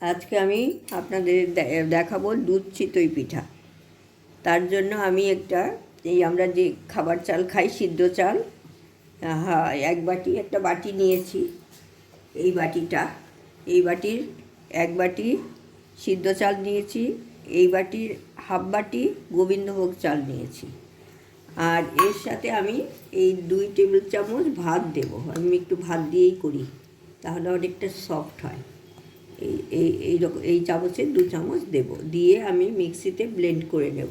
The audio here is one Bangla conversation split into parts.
আজকে আমি আপনাদের দেখাবো দুধ চিতই পিঠা। তার জন্য আমি আমরা যে খাবার চাল খাই, সিদ্ধ চাল, এক বাটি একটা বাটি নিয়েছি। এই বাটির এক বাটি সিদ্ধ চাল নিয়েছি। এই বাটির হাফ বাটি গোবিন্দভোগ চাল নিয়েছি। আর এর সাথে আমি এই 2 টেবিল চামচ ভাত দেব। আমি একটু ভাত দিয়েই করি, তাহলে অনেকটা সফট হয়। এই চামচে 2 চামচ দেব, দিয়ে আমি মিক্সিতে ব্লেন্ড করে নেব।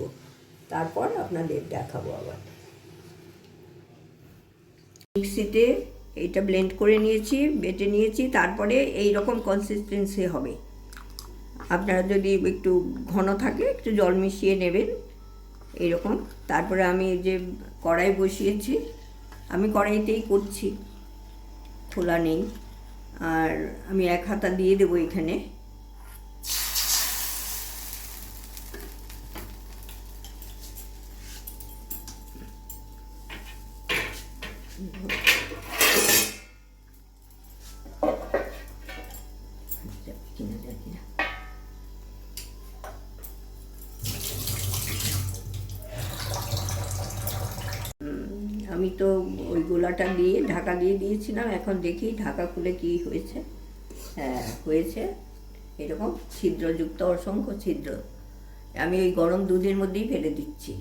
তারপর আপনাদের দেখাবো আবার। মিক্সিতে এটা ব্লেন্ড করে নিয়েছি, বেটে নিয়েছি। তারপরে এই রকম কনসিস্টেন্সি হবে। আপনারা যদি একটু ঘন থাকে একটু জল মিশিয়ে নেবেন এইরকম। তারপরে আমি যে কড়াই বসিয়েছি, আমি কড়াইতেই করছি, খোলা নেই। আর আমি 1 হাতা দিয়ে দেবো এখানে। আমি তো ওই গোলাটা দিয়ে ঢাকা দিয়ে দিয়েছিলাম। এখন দেখি ঢাকা খুলে কি হয়েছে। হ্যাঁ, হয়েছে এরকম ছিদ্রযুক্ত, অসংখ্য ছিদ্র। আমি ওই গরম দুধের মধ্যেই ফেলে দিচ্ছি।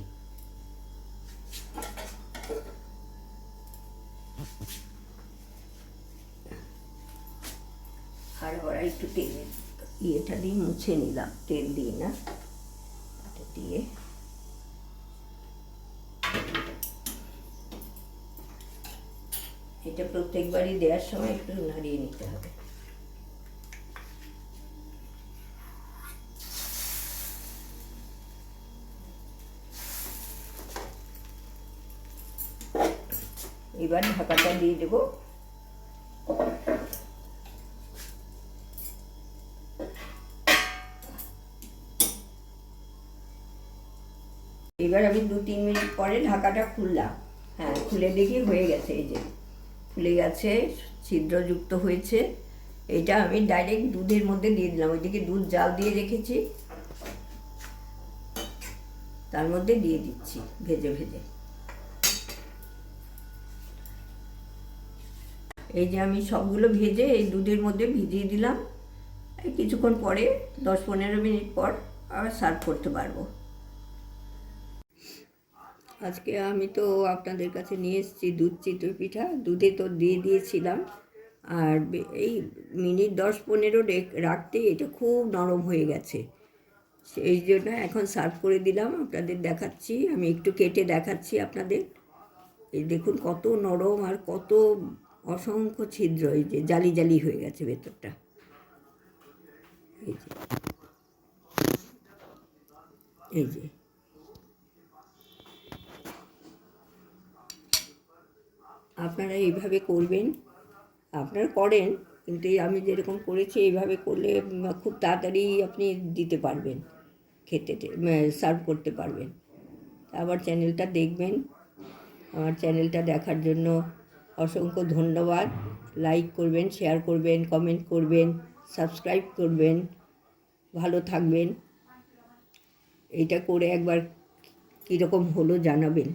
আর ওরা একটু ইয়েটা দিয়ে মুছে নিলাম, তেল দিয়ে না, এটা দিয়ে। এটা প্রত্যেকবারই দেওয়ার সময় একটু নাড়িয়ে নিতে হবে। এবার ঢাকাটা দিয়ে দেব। এবার আমি 2-3 মিনিট পরে ঢাকাটা খুললাম। হ্যাঁ, খুলে দেখি হয়ে গেছে। এই যে ফুলে গেছে, ছিদ্রযুক্ত হয়েছে। এটা আমি ডাইরেক্ট দুধের মধ্যে দিয়ে দিলাম। ওইদিকে দুধ জাল দিয়ে রেখেছি, তার মধ্যে দিয়ে দিচ্ছি ভেজে ভেজে। এই যে আমি সবগুলো ভেজে এই দুধের মধ্যে ভিজিয়ে দিলাম। এই কিছুক্ষণ পরে 10-15 মিনিট পর আবার সার্ভ করতে পারবো। আজকে আমি তো আপনাদের কাছে নিয়ে এসেছি দুধ চিতই পিঠা। দুধে তো দিয়ে দিয়েছিলাম, আর এই মিনিট 10-15 রাখতেই এটা খুব নরম হয়ে গেছে। সেই জন্য এখন সার্ভ করে দিলাম, আপনাদের দেখাচ্ছি। আমি একটু কেটে দেখাচ্ছি আপনাদের। এই দেখুন কত নরম আর কত অসংখ্য ছিদ্র। এই যে জালি জালি হয়ে গেছে ভেতরটা। এই যে আপনারা এইভাবে করবেন। আপনারা করেন, কিন্তু আমি যেরকম করেছি এইভাবে করলে খুব তাড়াতাড়ি আপনি দিতে পারবেন, খেতে সার্ভ করতে পারবেন। আমার চ্যানেলটা দেখবেন। আমার চ্যানেলটা দেখার জন্য অসংখ্য ধন্যবাদ। লাইক করবেন, শেয়ার করবেন, কমেন্ট করবেন, সাবস্ক্রাইব করবেন। ভালো থাকবেন। এইটা করে একবার কীরকম হলো জানাবেন।